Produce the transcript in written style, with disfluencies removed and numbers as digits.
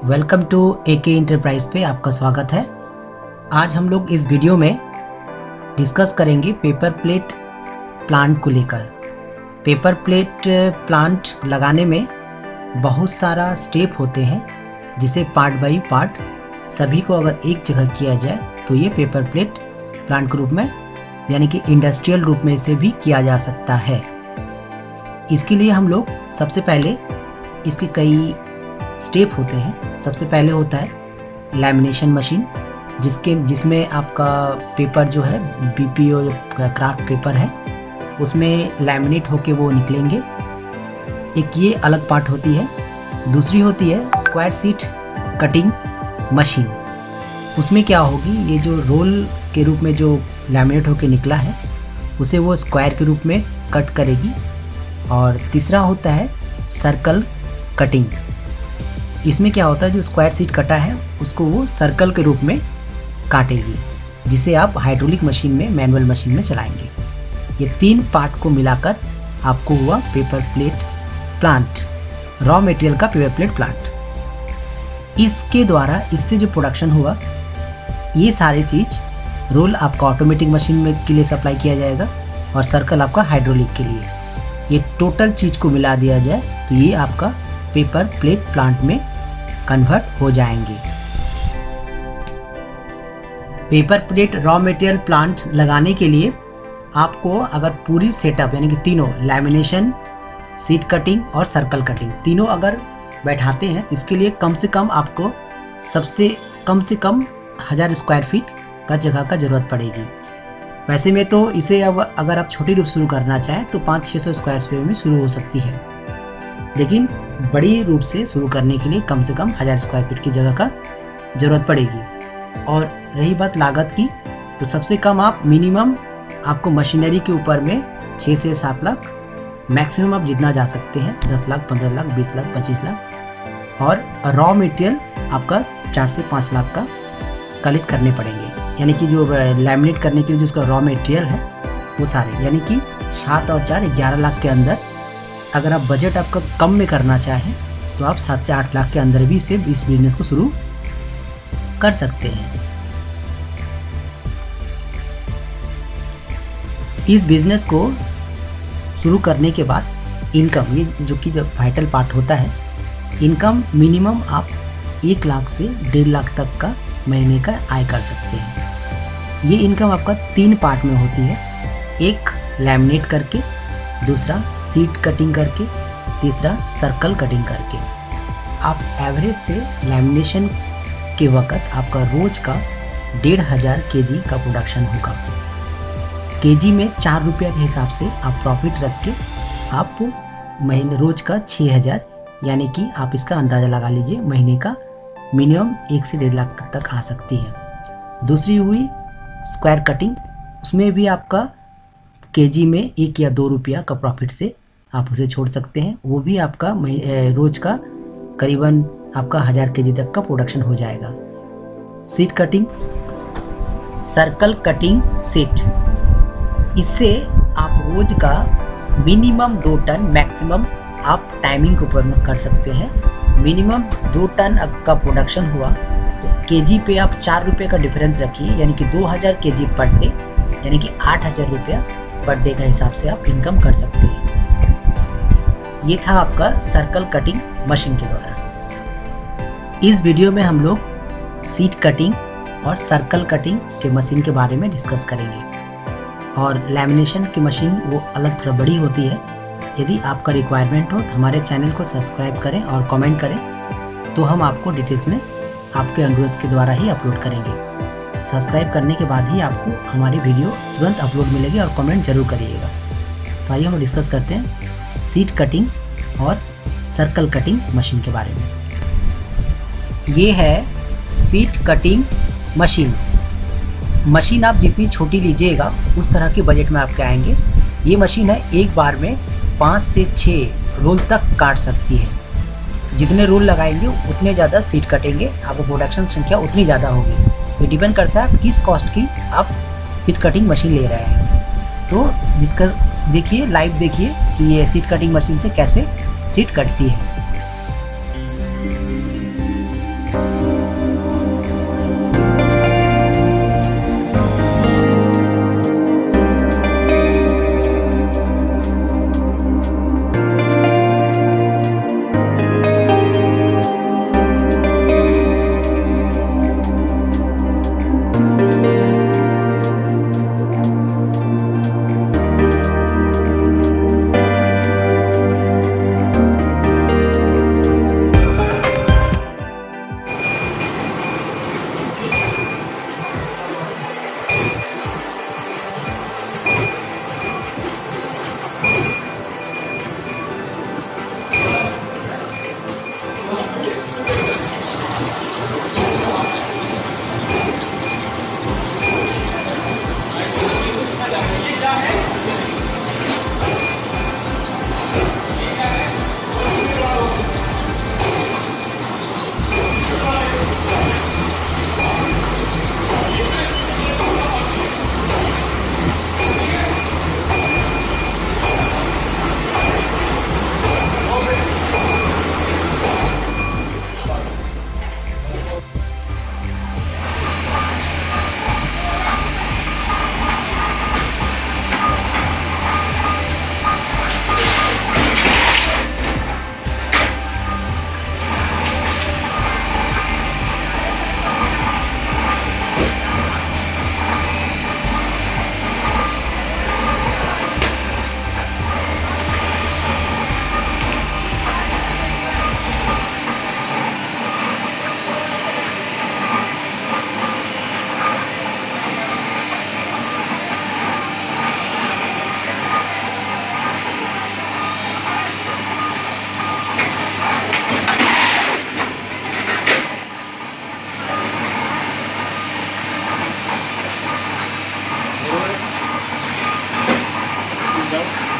Welcome to AK enterprise पे आपका स्वागत है। आज हम लोग इस वीडियो में डिस्कस करेंगे पेपर प्लेट प्लांट को लेकर। पेपर प्लेट प्लांट लगाने में बहुत सारा स्टेप होते हैं, जिसे पार्ट बाय पार्ट सभी को अगर एक जगह किया जाए तो ये पेपर प्लेट प्लांट के रूप में यानी कि इंडस्ट्रियल रूप में इसे भी किया जा सकता है। इसके लिए हम लोग सबसे पहले इसके कई स्टेप होते हैं। सबसे पहले होता है लैमिनेशन मशीन, जिसमें आपका पेपर जो है बीपीओ क्राफ्ट पेपर है उसमें लैमिनेट होके वो निकलेंगे। एक ये अलग पार्ट होती है। दूसरी होती है स्क्वायर शीट कटिंग मशीन। उसमें क्या होगी, ये जो रोल के रूप में जो लैमिनेट होके निकला है उसे वो स्क्वायर के रूप में कट करेगी। और तीसरा होता है सर्कल कटिंग। इसमें क्या होता है, जो स्क्वायर शीट कटा है उसको वो सर्कल के रूप में काटेगी, जिसे आप हाइड्रोलिक मशीन में मैनुअल मशीन में चलाएंगे। ये तीन पार्ट को मिलाकर आपको हुआ paper plate plant, raw material का पेपर प्लेट प्लांट। इसके द्वारा इससे जो प्रोडक्शन हुआ, ये सारी चीज़ रोल आपका ऑटोमेटिक मशीन में के लिए सप्लाई किया जाएगा और सर्कल आपका हाइड्रोलिक के लिए। ये टोटल चीज़ को मिला दिया जाए तो ये आपका पेपर प्लेट प्लांट में कन्वर्ट हो जाएंगे। Paper plate raw material plant लगाने के लिए आपको अगर पूरी सेटअप यानी कि तीनों लैमिनेशन, शीट कटिंग और सर्कल कटिंग तीनों अगर बैठाते हैं तो इसके लिए कम से कम आपको कम से कम 1000 स्क्वायर फीट का जगह का ज़रूरत पड़ेगी। वैसे में तो इसे अब अगर आप छोटी रूप शुरू करना चाहें तो 500-600 स्क्वायर फीट में शुरू हो सकती है, लेकिन बड़ी रूप से शुरू करने के लिए कम से कम 1000 स्क्वायर फीट की जगह का ज़रूरत पड़ेगी। और रही बात लागत की, तो सबसे कम आप मिनिमम आपको मशीनरी के ऊपर में 6 से 7 लाख, मैक्सिमम आप जितना जा सकते हैं 10 लाख, 15 लाख, 20 लाख, 25 लाख। और रॉ मटेरियल आपका 4 से 5 लाख का कलेक्ट करने पड़ेंगे, यानी कि जो लैमिनेट करने के लिए जिसका रॉ मटेरियल है वो सारे, यानी कि 7 और 4 11 लाख के अंदर। अगर आप बजट आपका कम में करना चाहें तो आप 7 से 8 लाख के अंदर भी इस बिज़नेस को शुरू कर सकते हैं। इस बिज़नेस को शुरू करने के बाद इनकम, ये जो कि जब वाइटल पार्ट होता है, इनकम मिनिमम आप 1 लाख से 1.5 लाख तक का महीने का आय कर सकते हैं। ये इनकम आपका 3 पार्ट में होती है। एक लैमिनेट करके, दूसरा शीट कटिंग करके, तीसरा सर्कल कटिंग करके। आप एवरेज से लैमिनेशन के वक़्त आपका रोज का 1500 kg का प्रोडक्शन होगा। केजी में 4 रुपये के हिसाब से आप प्रॉफिट रख के आप महीने रोज का 6000, यानी कि आप इसका अंदाज़ा लगा लीजिए महीने का मिनिमम 1 से 1.5 लाख तक आ सकती है। दूसरी हुई स्क्वायर कटिंग। उसमें भी आपका केजी में 1 या 2 रुपया का प्रॉफिट से आप उसे छोड़ सकते हैं। वो भी आपका रोज का करीबन आपका 1000 केजी तक का प्रोडक्शन हो जाएगा। Sheet cutting, circle cutting sheet, इससे आप रोज का मिनिमम 2 टन, मैक्सिमम आप टाइमिंग के ऊपर कर सकते हैं। मिनिमम 2 टन का प्रोडक्शन हुआ तो केजी पे आप 4 रुपये का डिफरेंस रखिए, यानी कि 2000 केजी पर डे, यानी कि 8000 रुपया पर डे का हिसाब से आप इनकम कर सकते हैं। ये था आपका सर्कल कटिंग मशीन के द्वारा। इस वीडियो में हम लोग शीट कटिंग और सर्कल कटिंग के मशीन के बारे में डिस्कस करेंगे। और लैमिनेशन की मशीन वो अलग थोड़ा बड़ी होती है। यदि आपका रिक्वायरमेंट हो तो हमारे चैनल को सब्सक्राइब करें और कमेंट करें, तो हम आपको डिटेल्स में आपके अनुरोध के द्वारा ही अपलोड करेंगे। सब्सक्राइब करने के बाद ही आपको हमारी वीडियो तुरंत अपलोड मिलेगी और कमेंट जरूर करिएगा। तो आइए हम डिस्कस करते हैं शीट कटिंग और सर्कल कटिंग मशीन के बारे में। ये है शीट कटिंग मशीन। मशीन आप जितनी छोटी लीजिएगा उस तरह के बजट में आपके आएंगे। ये मशीन है एक बार में 5 से 6 रोल तक काट सकती है। जितने रोल लगाएंगे उतने ज़्यादा शीट कटेंगे, आपको प्रोडक्शन संख्या उतनी ज़्यादा होगी। ये डिपेंड करता है किस कॉस्ट की आप शीट कटिंग मशीन ले रहे हैं। तो जिसका देखिए, लाइव देखिए कि ये शीट कटिंग मशीन से कैसे शीट कटती है। जाओ।